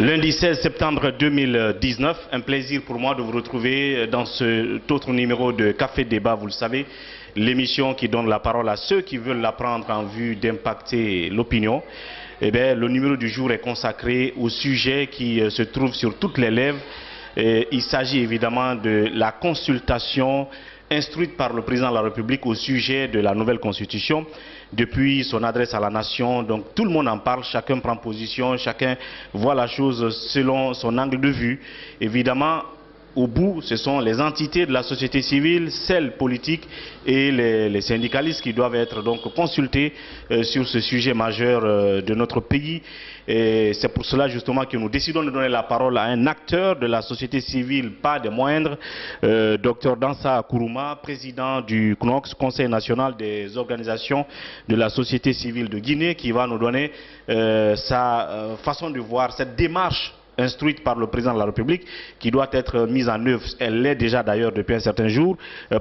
Lundi 16 septembre 2019, un plaisir pour moi de vous retrouver dans cet autre numéro de Café Débat, vous le savez, l'émission qui donne la parole à ceux qui veulent la prendre en vue d'impacter l'opinion. Eh bien, le numéro du jour est consacré au sujet qui se trouve sur toutes les lèvres. Il s'agit évidemment de la consultation instruite par le président de la République au sujet de la nouvelle constitution. Depuis son adresse à la nation, donc tout le monde en parle, chacun prend position, chacun voit la chose selon son angle de vue. Évidemment, au bout, ce sont les entités de la société civile, celles politiques et les syndicalistes qui doivent être donc consultés sur ce sujet majeur de notre pays. Et c'est pour cela justement que nous décidons de donner la parole à un acteur de la société civile, pas des moindres, Dr Dansa Kourouma, président du CNOX, Conseil national des organisations de la société civile de Guinée, qui va nous donner sa façon de voir cette démarche instruite par le président de la République, qui doit être mise en œuvre. Elle l'est déjà d'ailleurs depuis un certain jour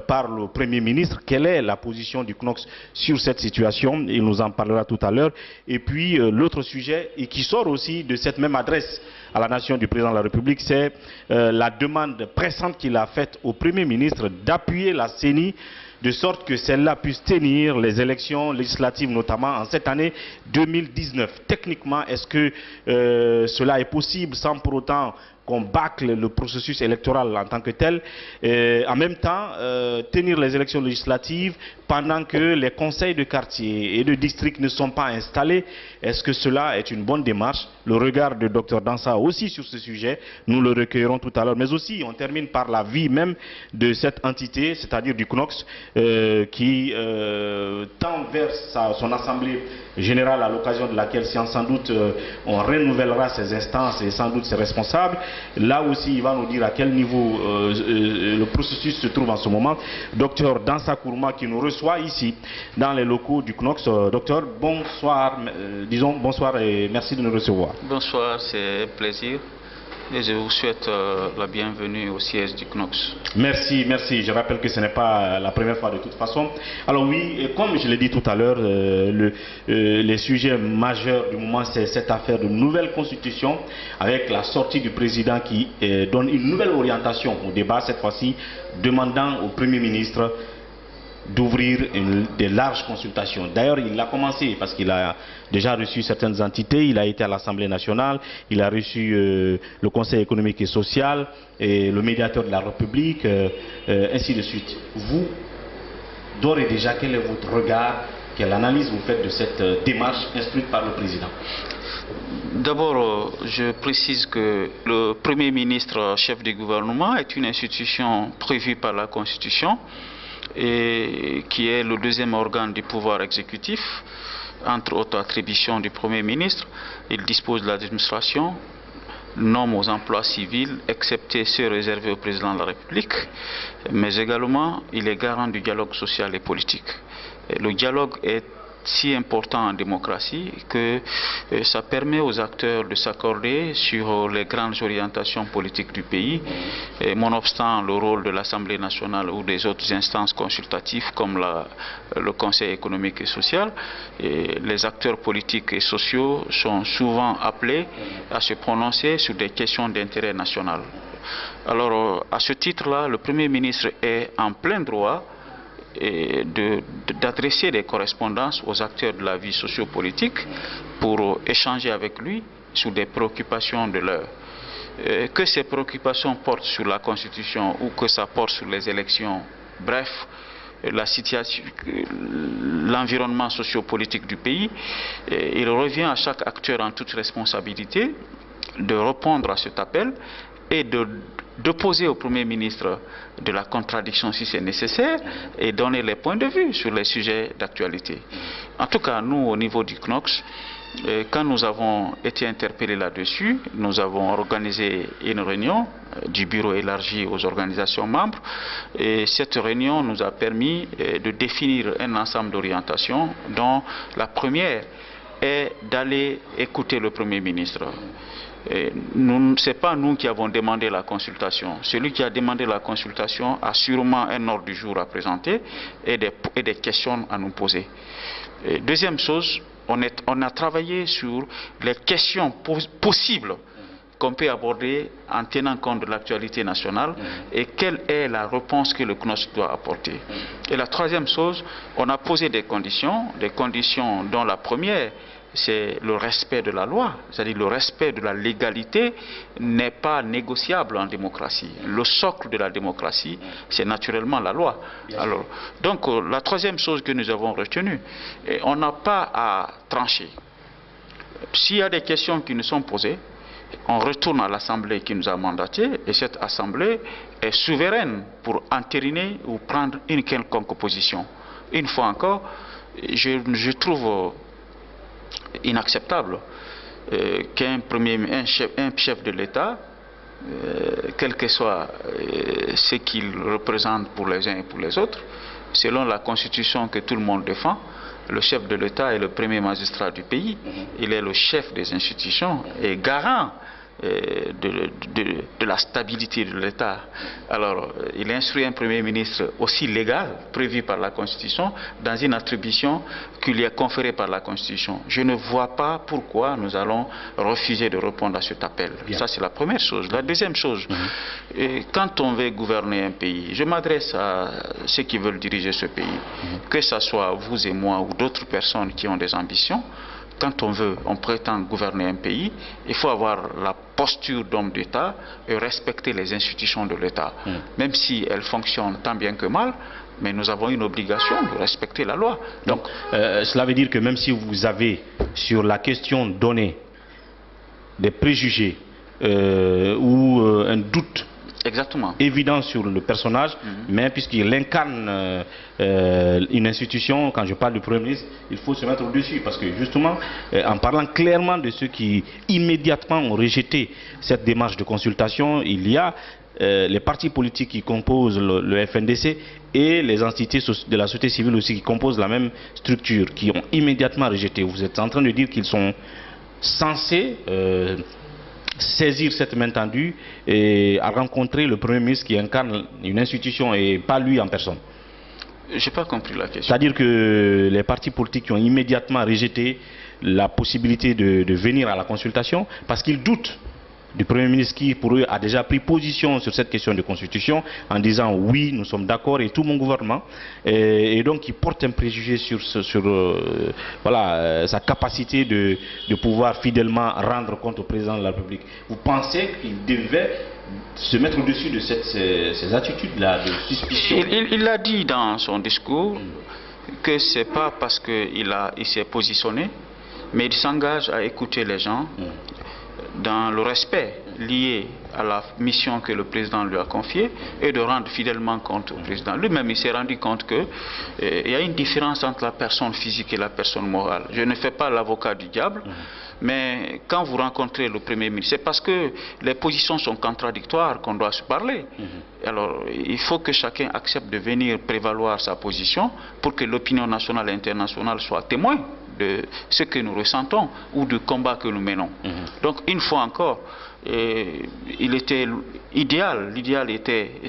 par le Premier ministre. Quelle est la position du CNOX sur cette situation? Il nous en parlera tout à l'heure. Et puis l'autre sujet, et qui sort aussi de cette même adresse à la nation du président de la République, c'est la demande pressante qu'il a faite au Premier ministre d'appuyer la CENI de sorte que celle-là puisse tenir les élections législatives, notamment en cette année 2019. Techniquement, est-ce que cela est possible sans pour autant qu'on bâcle le processus électoral en tant que tel, en même temps tenir les élections législatives pendant que les conseils de quartier et de district ne sont pas installés? Est-ce que cela est une bonne démarche? Le regard de Dr Dansa aussi sur ce sujet, nous le recueillerons tout à l'heure. Mais aussi, on termine par la vie même de cette entité, c'est-à-dire du CNOX, qui tend vers son assemblée générale, à l'occasion de laquelle, sans doute, on renouvellera ses instances et sans doute ses responsables. Là aussi, il va nous dire à quel niveau le processus se trouve en ce moment. Docteur Dansa Kourouma, qui nous reçoit ici, dans les locaux du CNOX. Docteur, bonsoir, disons bonsoir et merci de nous recevoir. Bonsoir, c'est un plaisir. Et je vous souhaite la bienvenue au siège du CNOX. Merci, merci. Je rappelle que ce n'est pas la première fois de toute façon. Alors oui, comme je l'ai dit tout à l'heure, les sujets majeurs du moment, c'est cette affaire de nouvelle constitution avec la sortie du président qui donne une nouvelle orientation au débat, cette fois-ci demandant au Premier ministre d'ouvrir des larges consultations. D'ailleurs, il a commencé parce qu'il a déjà reçu certaines entités, il a été à l'Assemblée nationale, il a reçu le Conseil économique et social, et le médiateur de la République, ainsi de suite. Vous, d'ores et déjà, quel est votre regard, quelle analyse vous faites de cette démarche instruite par le président? D'abord, je précise que le Premier ministre, chef du gouvernement, est une institution prévue par la Constitution, et qui est le deuxième organe du pouvoir exécutif, entre autres attributions du Premier ministre. Il dispose de l'administration, nomme aux emplois civils, excepté ceux réservés au président de la République, mais également il est garant du dialogue social et politique. Et le dialogue est si important en démocratie que ça permet aux acteurs de s'accorder sur les grandes orientations politiques du pays, et nonobstant le rôle de l'Assemblée nationale ou des autres instances consultatives comme le Conseil économique et social. Et les acteurs politiques et sociaux sont souvent appelés à se prononcer sur des questions d'intérêt national. Alors à ce titre-là, le Premier ministre est en plein droit d'adresser des correspondances aux acteurs de la vie sociopolitique pour échanger avec lui sur des préoccupations de l'heure. Que ces préoccupations portent sur la Constitution ou que ça porte sur les élections, bref, la situation, l'environnement sociopolitique du pays, il revient à chaque acteur en toute responsabilité de répondre à cet appel et d'opposer au Premier ministre de la contradiction si c'est nécessaire et donner les points de vue sur les sujets d'actualité. En tout cas, nous, au niveau du CNOX, quand nous avons été interpellés là-dessus, nous avons organisé une réunion du bureau élargi aux organisations membres, et cette réunion nous a permis de définir un ensemble d'orientations dont la première est d'aller écouter le Premier ministre. Ce n'est pas nous qui avons demandé la consultation. Celui qui a demandé la consultation a sûrement un ordre du jour à présenter et des questions à nous poser. Deuxième chose, on a travaillé sur les questions possibles qu'on peut aborder en tenant compte de l'actualité nationale et quelle est la réponse que le CNOSS doit apporter. Et la troisième chose, on a posé des conditions dont la première, c'est le respect de la loi, c'est-à-dire le respect de la légalité n'est pas négociable en démocratie. Le socle de la démocratie, c'est naturellement la loi. Alors, donc, la troisième chose que nous avons retenue, on n'a pas à trancher. S'il y a des questions qui nous sont posées, on retourne à l'Assemblée qui nous a mandatés et cette Assemblée est souveraine pour entériner ou prendre une quelconque position. Une fois encore, je trouve inacceptable qu'un chef de l'État, quel que soit ce qu'il représente pour les uns et pour les autres, selon la Constitution que tout le monde défend, le chef de l'État est le premier magistrat du pays, il est le chef des institutions et garant de la stabilité de l'État. Alors, il instruit un Premier ministre aussi légal, prévu par la Constitution, dans une attribution qui lui est conférée par la Constitution. Je ne vois pas pourquoi nous allons refuser de répondre à cet appel. Bien. Ça, c'est la première chose. La deuxième chose, quand on veut gouverner un pays, je m'adresse à ceux qui veulent diriger ce pays, que ce soit vous et moi ou d'autres personnes qui ont des ambitions. Quand on prétend gouverner un pays, il faut avoir la posture d'homme d'État et respecter les institutions de l'État. Même si elles fonctionnent tant bien que mal, mais nous avons une obligation de respecter la loi. Donc, cela veut dire que même si vous avez sur la question donnée des préjugés ou un doute évident sur le personnage, mais puisqu'il incarne une institution, quand je parle du Premier ministre, il faut se mettre au-dessus, parce que justement, en parlant clairement de ceux qui immédiatement ont rejeté cette démarche de consultation, il y a les partis politiques qui composent le FNDC et les entités de la société civile aussi qui composent la même structure, qui ont immédiatement rejeté. Vous êtes en train de dire qu'ils sont censés saisir cette main tendue et à rencontrer le Premier ministre qui incarne une institution et pas lui en personne. Je n'ai pas compris la question. C'est-à-dire que les partis politiques qui ont immédiatement rejeté la possibilité de venir à la consultation parce qu'ils doutent du Premier ministre qui, pour eux, a déjà pris position sur cette question de constitution en disant oui, nous sommes d'accord et tout mon gouvernement, et donc il porte un préjugé sur sa capacité de pouvoir fidèlement rendre compte au président de la République. Vous pensez qu'il devait se mettre au-dessus de ces attitudes-là de suspicion? Il a dit dans son discours que ce n'est pas parce qu'il s'est positionné, mais il s'engage à écouter les gens dans le respect lié à la mission que le président lui a confiée et de rendre fidèlement compte au président. Lui-même, il s'est rendu compte qu'il y a une différence entre la personne physique et la personne morale. Je ne fais pas l'avocat du diable, mais quand vous rencontrez le Premier ministre, c'est parce que les positions sont contradictoires qu'on doit se parler. Alors, il faut que chacun accepte de venir prévaloir sa position pour que l'opinion nationale et internationale soit témoin de ce que nous ressentons ou du combat que nous menons. Donc, une fois encore, il était idéal, l'idéal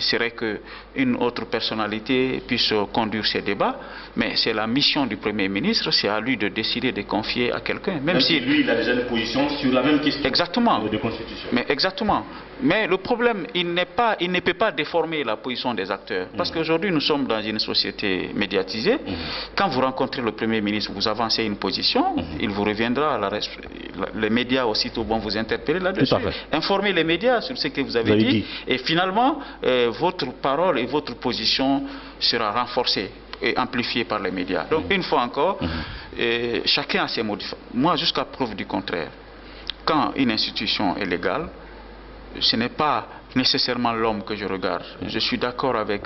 serait qu'une autre personnalité puisse conduire ces débats, mais c'est la mission du Premier ministre, c'est à lui de décider de confier à quelqu'un. Même si lui, il a déjà une position sur la même question de constitution. Mais exactement. Mais le problème, il ne peut pas déformer la position des acteurs. Parce qu'aujourd'hui, nous sommes dans une société médiatisée. Quand vous rencontrez le Premier ministre, vous avancez une position, il vous reviendra, les médias aussitôt vont vous interpeller là-dessus. Informez les médias sur ce que vous avez dit. Et finalement, votre parole et votre position sera renforcée et amplifiée par les médias. Donc, une fois encore, chacun a ses modifications. Moi, jusqu'à preuve du contraire, quand une institution est légale, ce n'est pas nécessairement l'homme que je regarde. Je suis d'accord avec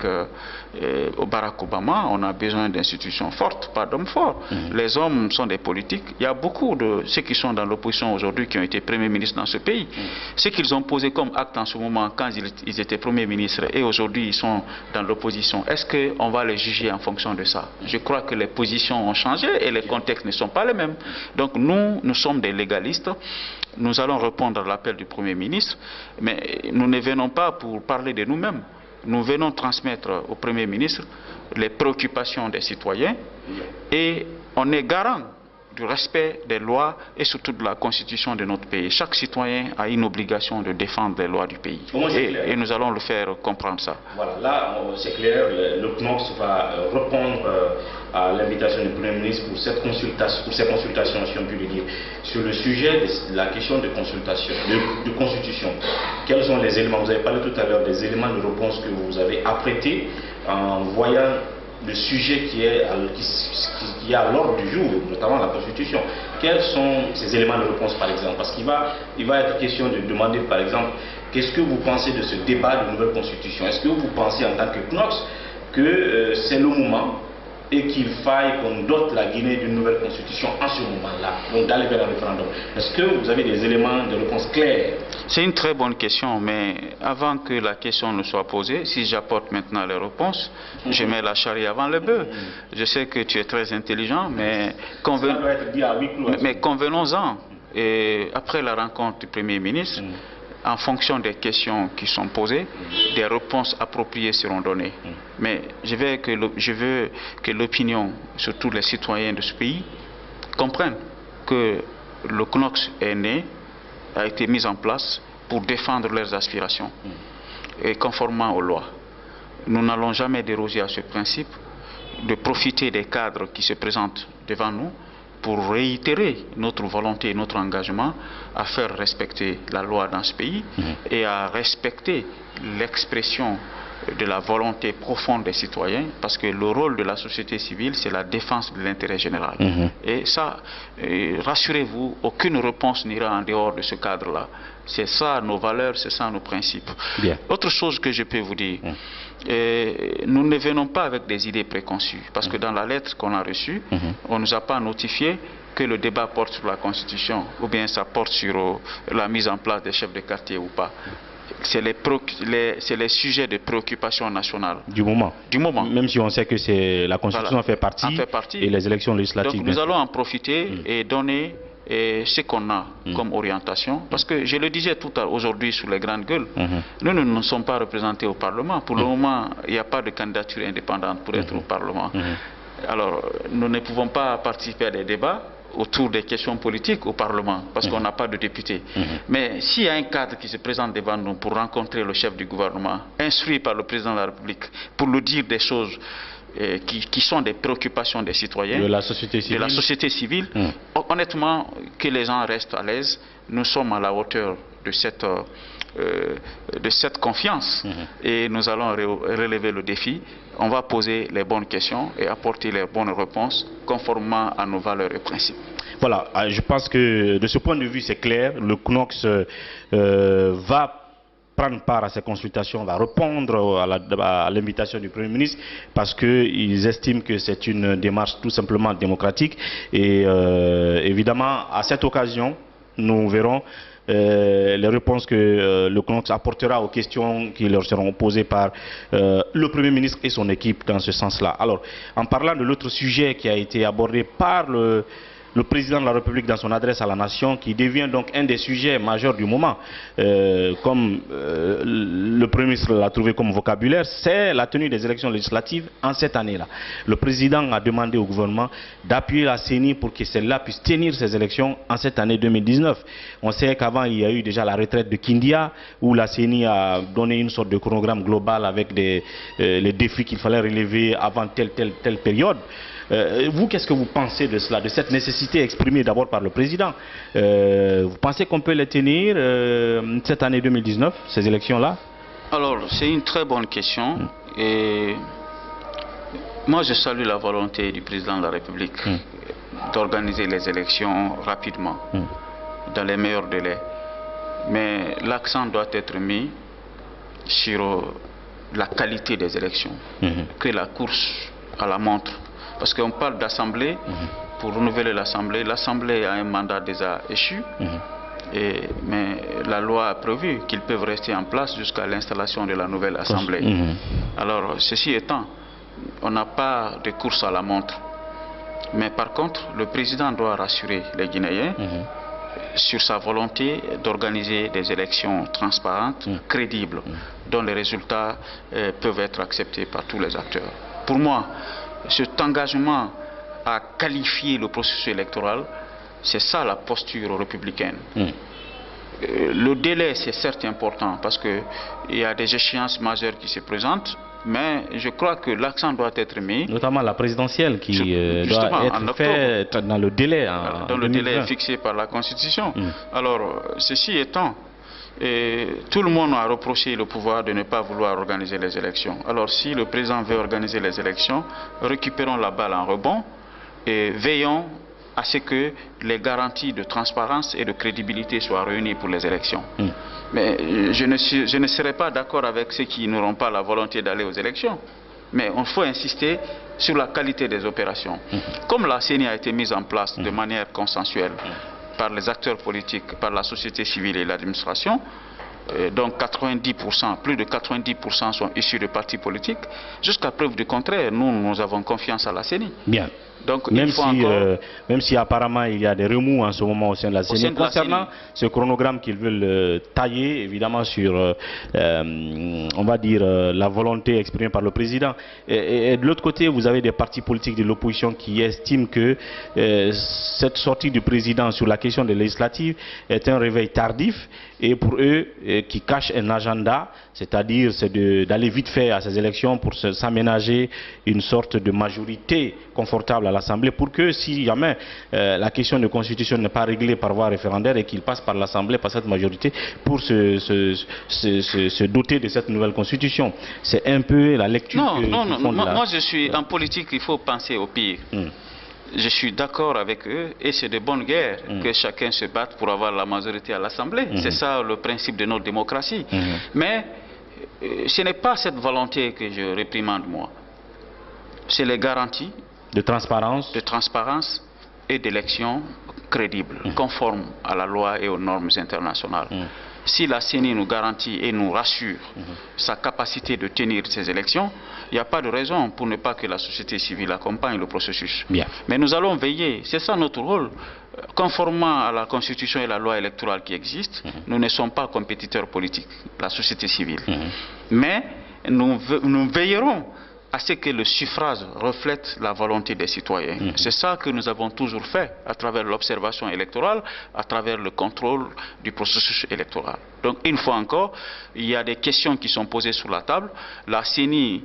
Barack Obama, on a besoin d'institutions fortes, pas d'hommes forts. Les hommes sont des politiques. Il y a beaucoup de ceux qui sont dans l'opposition aujourd'hui qui ont été premiers ministres dans ce pays. Ce qu'ils ont posé comme acte en ce moment quand ils étaient premiers ministres et aujourd'hui ils sont dans l'opposition, est-ce qu'on va les juger en fonction de ça? Je crois que les positions ont changé et les contextes ne sont pas les mêmes. Donc nous sommes des légalistes. Nous allons répondre à l'appel du Premier ministre, mais nous ne venons pas pour parler de nous-mêmes. Nous venons transmettre au Premier ministre les préoccupations des citoyens et on est garant du respect des lois et surtout de la constitution de notre pays. Chaque citoyen a une obligation de défendre les lois du pays. Et nous allons le faire comprendre ça. Voilà, là c'est clair, le CNOCS va répondre à l'invitation du Premier ministre pour ces consultations, si on peut le dire. Sur le sujet de la question de consultation, de constitution, quels sont les éléments? Vous avez parlé tout à l'heure des éléments de réponse que vous avez apprêtés en voyant le sujet qui est à l'ordre du jour, notamment la Constitution. Quels sont ces éléments de réponse, par exemple? Parce qu'il va être question de demander, par exemple, qu'est-ce que vous pensez de ce débat de nouvelle Constitution? Est-ce que vous pensez, en tant que CNOCS, que c'est le moment et qu'il faille qu'on dote la Guinée d'une nouvelle Constitution en ce moment-là, donc d'aller vers un référendum? Est-ce que vous avez des éléments de réponse clairs? C'est une très bonne question, mais avant que la question ne soit posée, si j'apporte maintenant les réponses, je mets la charrue avant le bœuf. Je sais que tu es très intelligent, mais convenons-en. Et après la rencontre du Premier ministre, en fonction des questions qui sont posées, des réponses appropriées seront données. Mais je veux que l'opinion, surtout les citoyens de ce pays, comprennent que le CNOCS est né, a été mis en place pour défendre leurs aspirations et conformément aux lois. Nous n'allons jamais déroger à ce principe de profiter des cadres qui se présentent devant nous pour réitérer notre volonté et notre engagement à faire respecter la loi dans ce pays et à respecter l'expression de la volonté profonde des citoyens, parce que le rôle de la société civile, c'est la défense de l'intérêt général. Et ça, rassurez-vous, aucune réponse n'ira en dehors de ce cadre-là. C'est ça nos valeurs, c'est ça nos principes. Bien. Autre chose que je peux vous dire, nous ne venons pas avec des idées préconçues, parce que dans la lettre qu'on a reçue, on ne nous a pas notifié que le débat porte sur la Constitution, ou bien ça porte sur la mise en place des chefs de quartier ou pas. C'est les sujets de préoccupation nationale. Du moment. Même si on sait que la Constitution fait partie et les élections législatives. Donc nous allons en profiter et donner ce qu'on a comme orientation. Parce que je le disais aujourd'hui sur les grandes gueules, nous ne nous sommes pas représentés au Parlement. Pour le moment, il n'y a pas de candidature indépendante pour être au Parlement. Alors, nous ne pouvons pas participer à des débats autour des questions politiques au Parlement, parce qu'on n'a pas de députés. Mais s'il y a un cadre qui se présente devant nous pour rencontrer le chef du gouvernement, instruit par le président de la République, pour lui dire des choses qui sont des préoccupations des citoyens, de la société civile, honnêtement, que les gens restent à l'aise. Nous sommes à la hauteur de cette confiance et nous allons relever le défi. On va poser les bonnes questions et apporter les bonnes réponses conformément à nos valeurs et principes. Voilà, je pense que de ce point de vue c'est clair, le CNOCS va prendre part à ces consultations, va répondre à l'invitation du Premier ministre, parce qu'ils estiment que c'est une démarche tout simplement démocratique. Et évidemment, à cette occasion, nous verrons les réponses que le CNOCS apportera aux questions qui leur seront posées par le Premier ministre et son équipe dans ce sens-là. Alors, en parlant de l'autre sujet qui a été abordé par le président de la République dans son adresse à la nation, qui devient donc un des sujets majeurs du moment, comme le Premier ministre l'a trouvé comme vocabulaire, c'est la tenue des élections législatives en cette année-là. Le président a demandé au gouvernement d'appuyer la CENI pour que celle-là puisse tenir ces élections en cette année 2019. On sait qu'avant, il y a eu déjà la retraite de Kindia, où la CENI a donné une sorte de chronogramme global avec les défis qu'il fallait relever avant telle période. Vous, qu'est-ce que vous pensez de cela, de cette nécessité exprimée d'abord par le président? Vous pensez qu'on peut les tenir cette année 2019, ces élections-là? Alors, c'est une très bonne question. Et moi, je salue la volonté du président de la République d'organiser les élections rapidement, dans les meilleurs délais. Mais l'accent doit être mis sur la qualité des élections, que la course à la montre. Parce qu'on parle d'assemblée, pour renouveler l'assemblée. L'assemblée a un mandat déjà échu, mais la loi a prévu qu'ils peuvent rester en place jusqu'à l'installation de la nouvelle assemblée. Alors, ceci étant, on n'a pas de course à la montre. Mais par contre, le président doit rassurer les Guinéens sur sa volonté d'organiser des élections transparentes, crédibles, dont les résultats peuvent être acceptés par tous les acteurs. Pour moi, cet engagement à qualifier le processus électoral. C'est ça la posture républicaine. Le délai, c'est certes important parce qu'il y a des échéances majeures qui se présentent, mais je crois que l'accent doit être mis. Notamment la présidentielle qui doit être faite dans le délai. Dans le délai fixé par la Constitution. Alors, ceci étant, tout le monde a reproché le pouvoir de ne pas vouloir organiser les élections. Alors, si le président veut organiser les élections, récupérons la balle en rebond et veillons à ce que les garanties de transparence et de crédibilité soient réunies pour les élections. Mais je ne serai pas d'accord avec ceux qui n'auront pas la volonté d'aller aux élections. Mais il faut insister sur la qualité des opérations. Comme la CENI a été mise en place de manière consensuelle par les acteurs politiques, par la société civile et l'administration, donc 90%, plus de 90% sont issus de partis politiques. Jusqu'à preuve du contraire, nous avons confiance à la CENI. Bien. Donc, même si apparemment il y a des remous en ce moment au sein de la CENI concernant ce chronogramme qu'ils veulent tailler, évidemment sur, on va dire, la volonté exprimée par le président. Et de l'autre côté, vous avez des partis politiques de l'opposition qui estiment que cette sortie du président sur la question des législatives est un réveil tardif et pour eux, qui cache un agenda, c'est-à-dire d'aller vite fait à ces élections pour s'aménager une sorte de majorité confortable à l'Assemblée pour que si jamais la question de constitution n'est pas réglée par voie référendaire et qu'il passe par l'Assemblée, par cette majorité, pour se doter de cette nouvelle constitution. C'est un peu la lecture moi je suis en politique, il faut penser au pire. Je suis d'accord avec eux et c'est de bonne guerre que chacun se batte pour avoir la majorité à l'Assemblée. C'est ça le principe de notre démocratie. Mais ce n'est pas cette volonté que je réprimande moi. C'est les garanties de transparence et d'élections crédibles, conformes à la loi et aux normes internationales. Si la CENI nous garantit et nous rassure sa capacité de tenir ces élections, il n'y a pas de raison pour ne pas que la société civile accompagne le processus. Mais nous allons veiller, c'est ça notre rôle. Conformément à la Constitution et la loi électorale qui existent, nous ne sommes pas compétiteurs politiques, la société civile. Mais nous veillerons à ce que le suffrage reflète la volonté des citoyens. C'est ça que nous avons toujours fait à travers l'observation électorale, à travers le contrôle du processus électoral. Donc une fois encore, il y a des questions qui sont posées sur la table. La CENI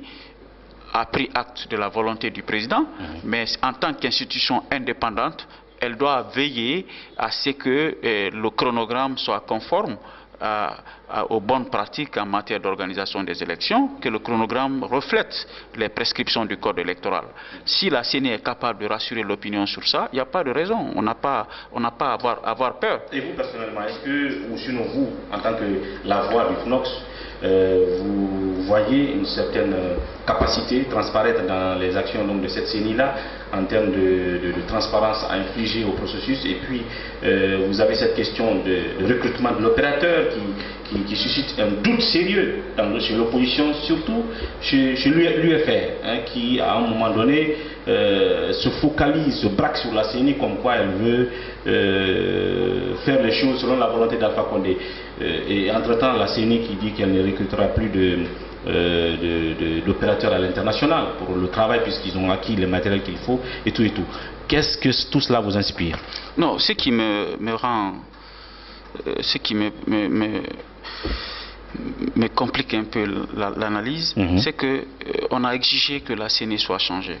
a pris acte de la volonté du président, mais en tant qu'institution indépendante, elle doit veiller à ce que le chronogramme soit conforme aux bonnes pratiques en matière d'organisation des élections, que le chronogramme reflète les prescriptions du code électoral. Si la CENI est capable de rassurer l'opinion sur ça, il n'y a pas de raison, on n'a pas à avoir peur. Et vous personnellement, est-ce que, ou sinon vous, en tant que la voix du FNOX, vous voyez une certaine capacité transparaître dans les actions de cette CENI-là en termes de transparence à infliger au processus, et puis vous avez cette question de recrutement de l'opérateur qui suscite un doute sérieux chez l'opposition, surtout chez l'UFR, qui à un moment donné se focalise, se braque sur la CENI comme quoi elle veut faire les choses selon la volonté d'Alpha Condé. Et entre-temps, la CENI qui dit qu'elle ne recrutera plus d'opérateurs à l'international pour le travail puisqu'ils ont acquis les matériels qu'il faut et tout et tout. Qu'est-ce que tout cela vous inspire? Non, ce qui me rend... ce qui me complique un peu l'analyse, c'est qu'on a exigé que la CENI soit changée.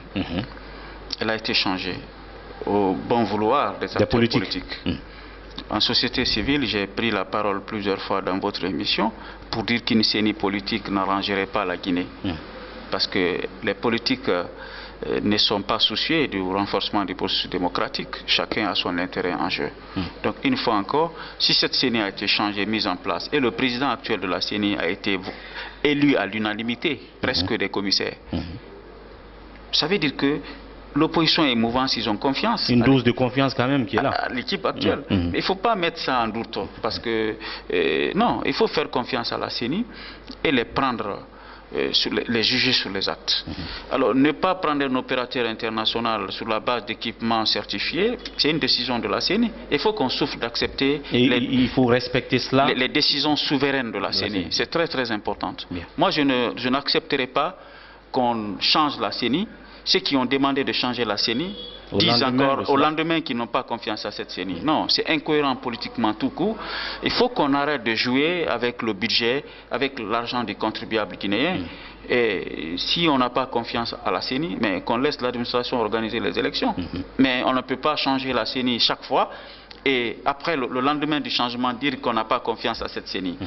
Elle a été changée au bon vouloir des acteurs politiques. En société civile, j'ai pris la parole plusieurs fois dans votre émission pour dire qu'une CENI politique n'arrangerait pas la Guinée. Parce que les politiques ne sont pas souciés du renforcement du processus démocratique. Chacun a son intérêt en jeu. Donc une fois encore, si cette CENI a été changée, mise en place, et le président actuel de la CENI a été élu à l'unanimité, presque des commissaires, ça veut dire que l'opposition et mouvance, ils ont confiance. Une dose de confiance quand même qui est là. À l'équipe actuelle. Mais il ne faut pas mettre ça en doute. Parce que, non, il faut faire confiance à la CENI et les prendre, les juger sur les actes. Alors, ne pas prendre un opérateur international sur la base d'équipements certifiés, c'est une décision de la CENI. Il faut qu'on souffre d'accepter il faut respecter cela. Les décisions souveraines de la CENI. C'est très très important. Moi, je n'accepterai pas qu'on change la CENI ceux qui ont demandé de changer la CENI disent encore au lendemain qu'ils n'ont pas confiance à cette CENI. Non, c'est incohérent politiquement tout court. Il faut qu'on arrête de jouer avec le budget, avec l'argent des contribuables guinéens. Et si on n'a pas confiance à la CENI, mais qu'on laisse l'administration organiser les élections. Mais on ne peut pas changer la CENI chaque fois. Et après, le lendemain du changement, dire qu'on n'a pas confiance à cette CENI.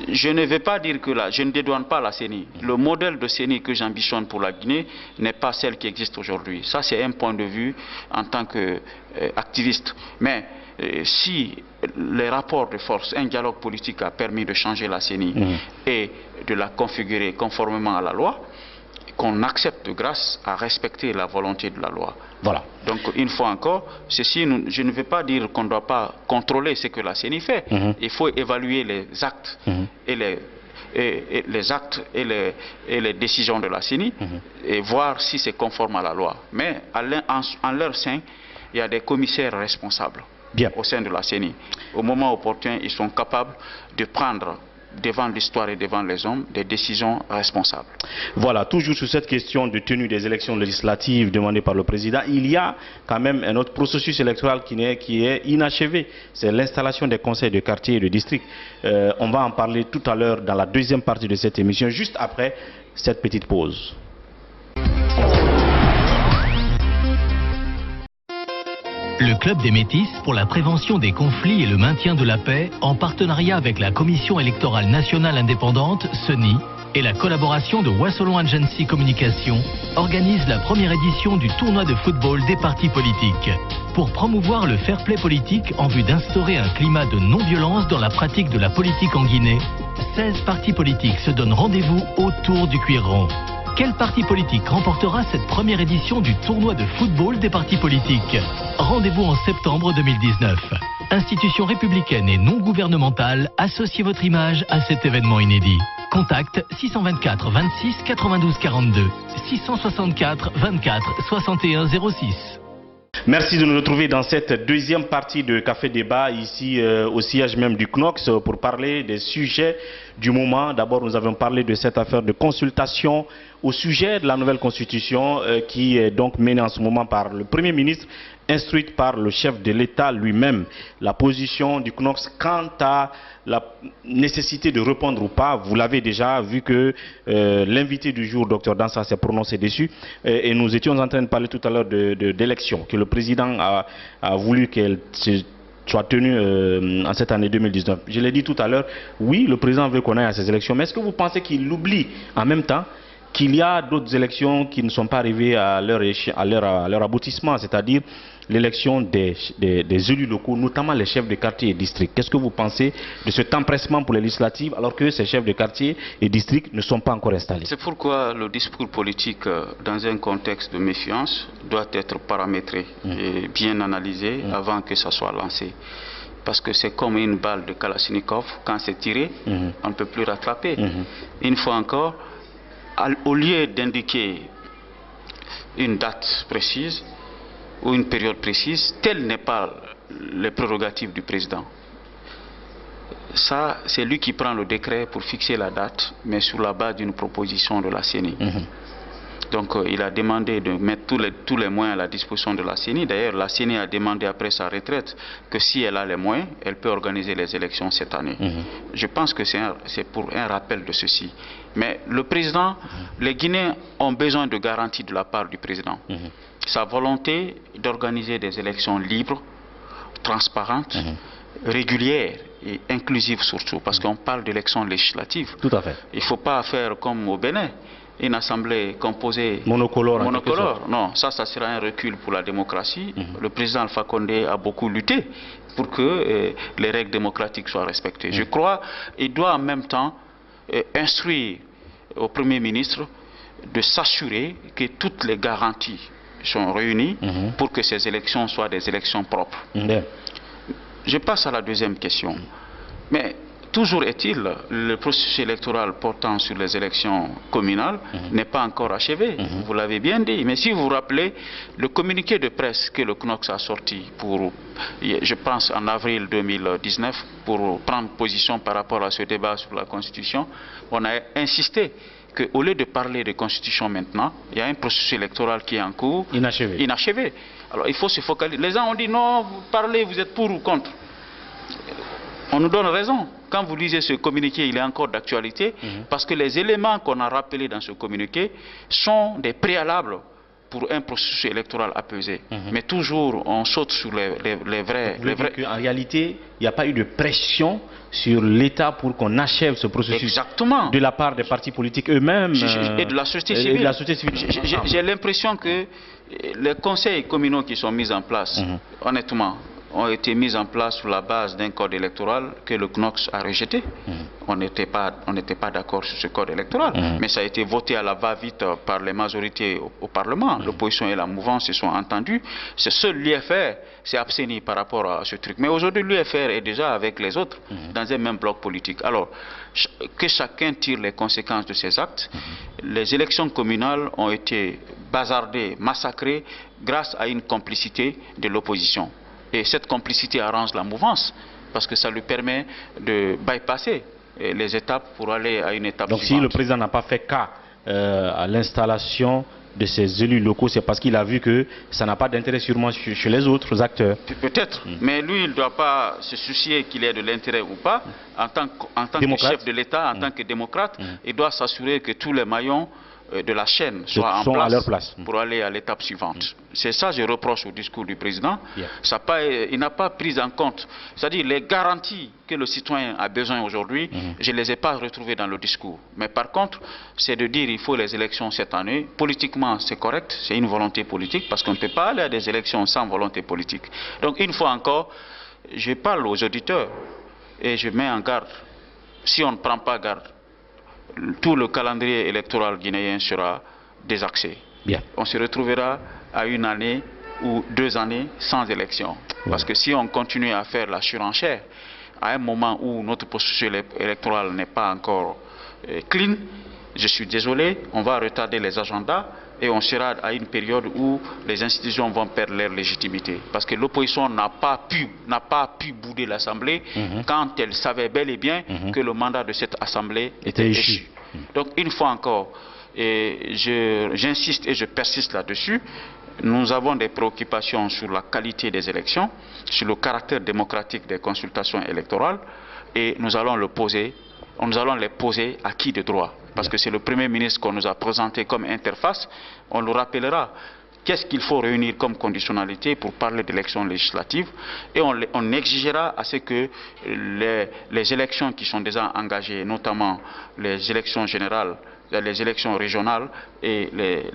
Je ne vais pas dire que je ne dédouane pas la CENI. Le modèle de CENI que j'ambitionne pour la Guinée n'est pas celle qui existe aujourd'hui. Ça, c'est un point de vue en tant qu'activiste. Mais si les rapports de force, un dialogue politique a permis de changer la CENI et de la configurer conformément à la loi, qu'on accepte de grâce à respecter la volonté de la loi. Voilà. Donc, une fois encore, ceci, je ne veux pas dire qu'on ne doit pas contrôler ce que la CENI fait. Il faut évaluer les actes et les décisions de la CENI et voir si c'est conforme à la loi. Mais en leur sein, il y a des commissaires responsables au sein de la CENI. Au moment opportun, ils sont capables de prendre devant l'histoire et devant les hommes, des décisions responsables. Voilà, toujours sur cette question de tenue des élections législatives demandées par le président, il y a quand même un autre processus électoral qui est inachevé. C'est l'installation des conseils de quartier et de district. On va en parler tout à l'heure dans la deuxième partie de cette émission, juste après cette petite pause. Le Club des Métis pour la prévention des conflits et le maintien de la paix, en partenariat avec la Commission électorale nationale indépendante, CENI, et la collaboration de Wassolon Agency Communication, organise la première édition du tournoi de football des partis politiques. Pour promouvoir le fair play politique en vue d'instaurer un climat de non-violence dans la pratique de la politique en Guinée, 16 partis politiques se donnent rendez-vous autour du cuir rond. Quel parti politique remportera cette première édition du tournoi de football des partis politiques? Rendez-vous en septembre 2019. Institution républicaine et non gouvernementale, associez votre image à cet événement inédit. Contact 624 26 92 42, 664 24 61 06. Merci de nous retrouver dans cette deuxième partie de Café Débat, ici au siège même du CNOX, pour parler des sujets du moment. D'abord, nous avons parlé de cette affaire de consultation au sujet de la nouvelle constitution qui est donc menée en ce moment par le Premier ministre, instruite par le chef de l'État lui-même. La position du CNOX quant à la nécessité de répondre ou pas, vous l'avez déjà vu que l'invité du jour, Dr Dansa, s'est prononcé dessus. Et nous étions en train de parler tout à l'heure d'élections, que le président a voulu qu'elle soit tenue en cette année 2019. Je l'ai dit tout à l'heure, oui, le président veut qu'on aille à ces élections, mais est-ce que vous pensez qu'il oublie en même temps qu'il y a d'autres élections qui ne sont pas arrivées à leur aboutissement, c'est-à-dire l'élection des élus locaux, notamment les chefs de quartier et districts. Qu'est-ce que vous pensez de cet empressement pour les législatives alors que ces chefs de quartier et districts ne sont pas encore installés? C'est pourquoi le discours politique, dans un contexte de méfiance, doit être paramétré et bien analysé avant que ça soit lancé. Parce que c'est comme une balle de Kalachnikov, quand c'est tiré, on ne peut plus rattraper. Une fois encore, au lieu d'indiquer une date précise ou une période précise, telle n'est pas les prérogatives du président. Ça, c'est lui qui prend le décret pour fixer la date, mais sur la base d'une proposition de la CENI. Donc il a demandé de mettre tous les moyens à la disposition de la CENI. D'ailleurs, la CENI a demandé après sa retraite que si elle a les moyens, elle peut organiser les élections cette année. Je pense que c'est pour un rappel de ceci. Mais le président, les Guinéens ont besoin de garanties de la part du président. Sa volonté d'organiser des élections libres, transparentes, régulières et inclusives surtout, parce qu'on parle d'élections législatives. Tout à fait. Il ne faut pas faire comme au Bénin, une assemblée composée monocolore. Non, ça sera un recul pour la démocratie. Le président Alpha Condé a beaucoup lutté pour que les règles démocratiques soient respectées. Je crois qu'il doit en même temps instruire au Premier ministre de s'assurer que toutes les garanties sont réunies pour que ces élections soient des élections propres. Je passe à la deuxième question. Mais toujours est-il, le processus électoral portant sur les élections communales n'est pas encore achevé. Vous l'avez bien dit. Mais si vous vous rappelez, le communiqué de presse que le CNOX a sorti pour, je pense en avril 2019, pour prendre position par rapport à ce débat sur la Constitution, on a insisté qu'au lieu de parler de constitution maintenant, il y a un processus électoral qui est en cours, inachevé. Alors il faut se focaliser. Les gens ont dit non, vous parlez, vous êtes pour ou contre. On nous donne raison. Quand vous lisez ce communiqué, il est encore d'actualité, parce que les éléments qu'on a rappelés dans ce communiqué sont des préalables pour un processus électoral apaisé. Mais toujours, on saute sur les vrais... En réalité, il n'y a pas eu de pression sur l'État pour qu'on achève ce processus. Exactement. De la part des partis politiques eux-mêmes. Et de la société civile. J'ai l'impression que les conseils communaux qui sont mis en place, honnêtement, ont été mis en place sur la base d'un code électoral que le CNOX a rejeté. On n'était pas d'accord sur ce code électoral, mais ça a été voté à la va-vite par les majorités au Parlement. L'opposition et la mouvance se sont entendus. C'est seul l'UFR s'est abstenu par rapport à ce truc. Mais aujourd'hui, l'UFR est déjà avec les autres dans un même bloc politique. Alors, que chacun tire les conséquences de ses actes. Les élections communales ont été bazardées, massacrées grâce à une complicité de l'opposition. Et cette complicité arrange la mouvance parce que ça lui permet de bypasser les étapes pour aller à une étape suivante. Donc si le président n'a pas fait cas à l'installation de ces élus locaux, c'est parce qu'il a vu que ça n'a pas d'intérêt sûrement chez les autres acteurs. Peut-être, mais lui, il ne doit pas se soucier qu'il ait de l'intérêt ou pas. En tant que chef de l'État, en tant que démocrate, il doit s'assurer que tous les maillons de la chaîne soient en place pour aller à l'étape suivante. C'est ça que je reproche au discours du président. Il n'a pas pris en compte, c'est-à-dire les garanties que le citoyen a besoin aujourd'hui, je ne les ai pas retrouvées dans le discours. Mais par contre, c'est de dire qu'il faut les élections cette année. Politiquement, c'est correct, c'est une volonté politique, parce qu'on ne peut pas aller à des élections sans volonté politique. Donc une fois encore, je parle aux auditeurs et je mets en garde, si on ne prend pas garde, tout le calendrier électoral guinéen sera désaxé. On se retrouvera à une année ou 2 années sans élection. Parce que si on continue à faire la surenchère, à un moment où notre processus électoral n'est pas encore clean, je suis désolé, on va retarder les agendas et on sera à une période où les institutions vont perdre leur légitimité. Parce que l'opposition n'a pas pu bouder l'Assemblée quand elle savait bel et bien que le mandat de cette Assemblée était échu. Donc une fois encore, j'insiste et je persiste là-dessus, nous avons des préoccupations sur la qualité des élections, sur le caractère démocratique des consultations électorales, et nous allons les poser à qui de droit. Parce que c'est le Premier ministre qu'on nous a présenté comme interface, on le rappellera. Qu'est-ce qu'il faut réunir comme conditionnalité pour parler d'élections législatives, et on exigera à ce que les élections qui sont déjà engagées, notamment les élections générales, les élections régionales et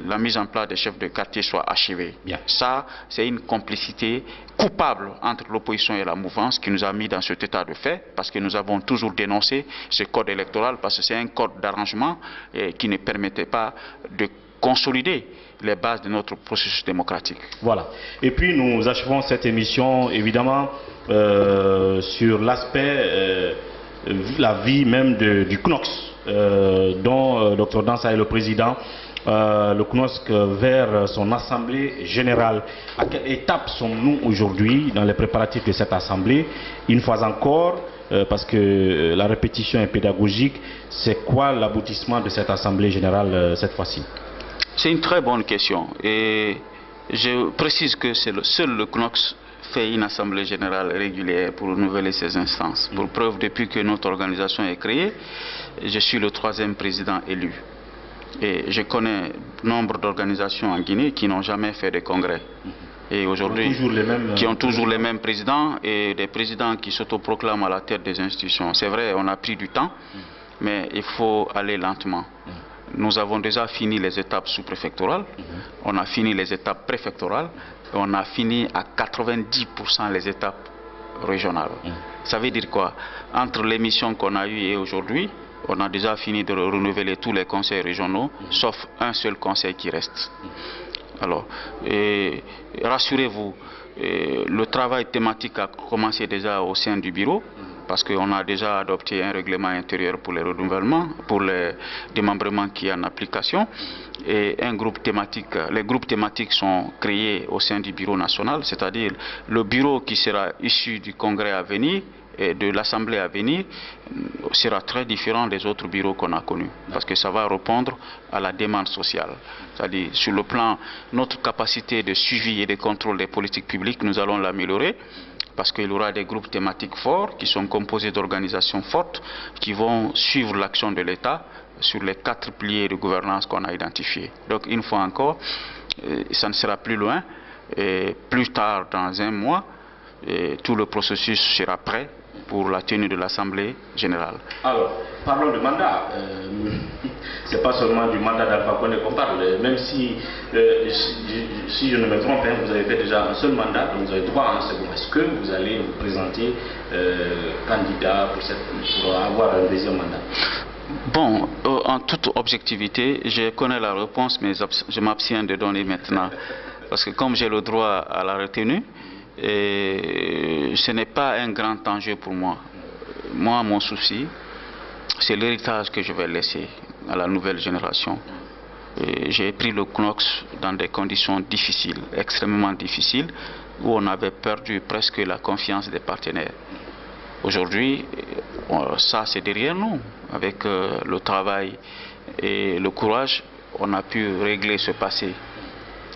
la mise en place des chefs de quartier soient achevées. Ça, c'est une complicité coupable entre l'opposition et la mouvance qui nous a mis dans cet état de fait, parce que nous avons toujours dénoncé ce code électoral, parce que c'est un code d'arrangement qui ne permettait pas de consolider les bases de notre processus démocratique. Voilà. Et puis nous achevons cette émission évidemment sur l'aspect, la vie même du CNOX, dont Dr Dansa est le président. Le CNOSC vers son assemblée générale. À quelle étape sommes-nous aujourd'hui dans les préparatifs de cette assemblée? Une fois encore, parce que la répétition est pédagogique, c'est quoi l'aboutissement de cette assemblée générale cette fois-ci? C'est une très bonne question, et je précise que c'est seul le CNOX fait une assemblée générale régulière pour renouveler ses instances. Pour preuve, depuis que notre organisation est créée, je suis le 3e président élu. Et je connais nombre d'organisations en Guinée qui n'ont jamais fait de congrès. Et aujourd'hui, qui ont toujours les mêmes présidents, et des présidents qui s'autoproclament à la tête des institutions. C'est vrai, on a pris du temps, mais il faut aller lentement. Nous avons déjà fini les étapes sous-préfectorales, on a fini les étapes préfectorales, et on a fini à 90% les étapes régionales. Ça veut dire quoi? Entre l'émission qu'on a eue et aujourd'hui, on a déjà fini de renouveler tous les conseils régionaux, sauf un seul conseil qui reste. Alors, rassurez-vous, le travail thématique a commencé déjà au sein du bureau, parce qu'on a déjà adopté un règlement intérieur pour les renouvellements, pour les démembrements qui est en application, et un groupe thématique, les groupes thématiques sont créés au sein du bureau national, c'est-à-dire le bureau qui sera issu du congrès à venir de l'Assemblée à venir sera très différent des autres bureaux qu'on a connus, parce que ça va répondre à la demande sociale. C'est-à-dire, sur le plan, notre capacité de suivi et de contrôle des politiques publiques, nous allons l'améliorer, parce qu'il y aura des groupes thématiques forts qui sont composés d'organisations fortes qui vont suivre l'action de l'État sur les 4 piliers de gouvernance qu'on a identifiés. Donc, une fois encore, ça ne sera plus loin, et plus tard, dans un mois, tout le processus sera prêt pour la tenue de l'Assemblée générale. Alors, parlons de mandat. Ce n'est pas seulement du mandat d'Alpha Condé qu'on parle, même si je ne me trompe, vous avez fait déjà un seul mandat, donc vous avez droit à un second. Est-ce que vous allez vous présenter candidat pour avoir un deuxième mandat? Bon, en toute objectivité, je connais la réponse, mais je m'abstiens de donner maintenant. Parce que comme j'ai le droit à la retenue, ce n'est pas un grand enjeu pour moi. Moi, mon souci, c'est l'héritage que je vais laisser à la nouvelle génération. J'ai pris le CNOCS dans des conditions difficiles, extrêmement difficiles, où on avait perdu presque la confiance des partenaires. Aujourd'hui, ça c'est derrière nous. Avec le travail et le courage, on a pu régler ce passé.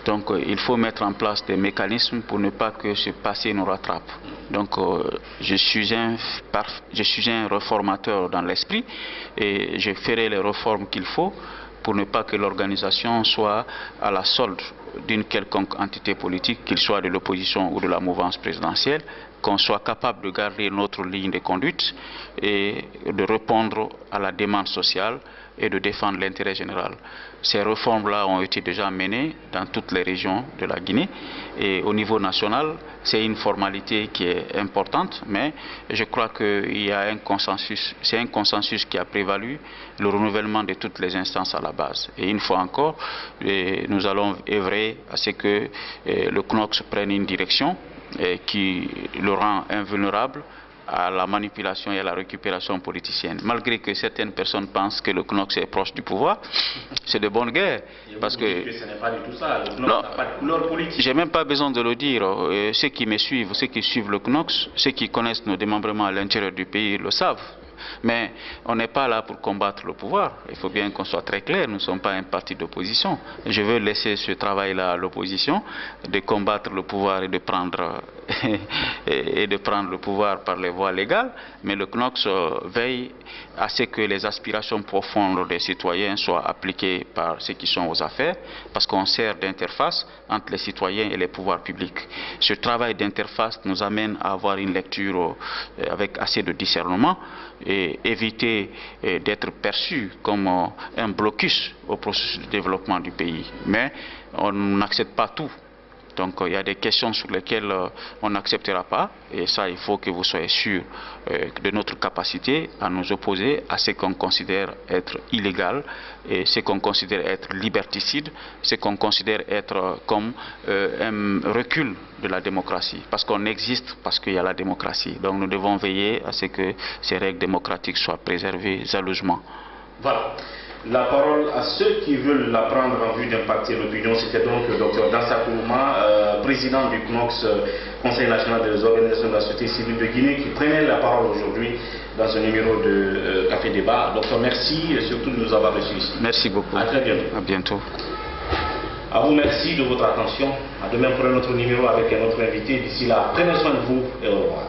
Donc il faut mettre en place des mécanismes pour ne pas que ce passé nous rattrape. Donc je suis un réformateur dans l'esprit et je ferai les réformes qu'il faut pour ne pas que l'organisation soit à la solde d'une quelconque entité politique, qu'il soit de l'opposition ou de la mouvance présidentielle, qu'on soit capable de garder notre ligne de conduite et de répondre à la demande sociale et de défendre l'intérêt général. Ces réformes-là ont été déjà menées dans toutes les régions de la Guinée et au niveau national, c'est une formalité qui est importante, mais je crois qu'il y a un consensus, c'est un consensus qui a prévalu, le renouvellement de toutes les instances à la base. Et une fois encore, nous allons œuvrer à ce que le CNOCS prenne une direction qui le rend invulnérable à la manipulation et à la récupération politicienne. Malgré que certaines personnes pensent que le CNOCS est proche du pouvoir, c'est de bonne guerre. Parce que ce n'est pas du tout ça, le CNOCS n'a pas de couleur politique. J'ai même pas besoin de le dire. Ceux qui me suivent, ceux qui suivent le CNOCS, ceux qui connaissent nos démembrements à l'intérieur du pays le savent. Mais on n'est pas là pour combattre le pouvoir. Il faut bien qu'on soit très clair, nous ne sommes pas un parti d'opposition. Je veux laisser ce travail-là à l'opposition, de combattre le pouvoir et de prendre le pouvoir par les voies légales. Mais le CNOCS veille à ce que les aspirations profondes des citoyens soient appliquées par ceux qui sont aux affaires, parce qu'on sert d'interface entre les citoyens et les pouvoirs publics. Ce travail d'interface nous amène à avoir une lecture avec assez de discernement et éviter d'être perçu comme un blocus au processus de développement du pays. Mais on n'accepte pas tout. Donc il y a des questions sur lesquelles on n'acceptera pas, et ça il faut que vous soyez sûr de notre capacité à nous opposer à ce qu'on considère être illégal, et ce qu'on considère être liberticide, ce qu'on considère être comme un recul de la démocratie, parce qu'on existe parce qu'il y a la démocratie. Donc nous devons veiller à ce que ces règles démocratiques soient préservées zèleusement. Voilà. La parole à ceux qui veulent la prendre en vue d'impacter l'opinion, c'était donc le Dr Dansa Kourouma, président du CNOCS, Conseil national des organisations de la société civile de Guinée, qui prenait la parole aujourd'hui dans ce numéro de Café Débat. Docteur, merci et surtout de nous avoir reçus ici. Merci beaucoup. À très bientôt. À bientôt. À vous, merci de votre attention. À demain pour un autre numéro avec un autre invité. D'ici là, prenez soin de vous et au revoir.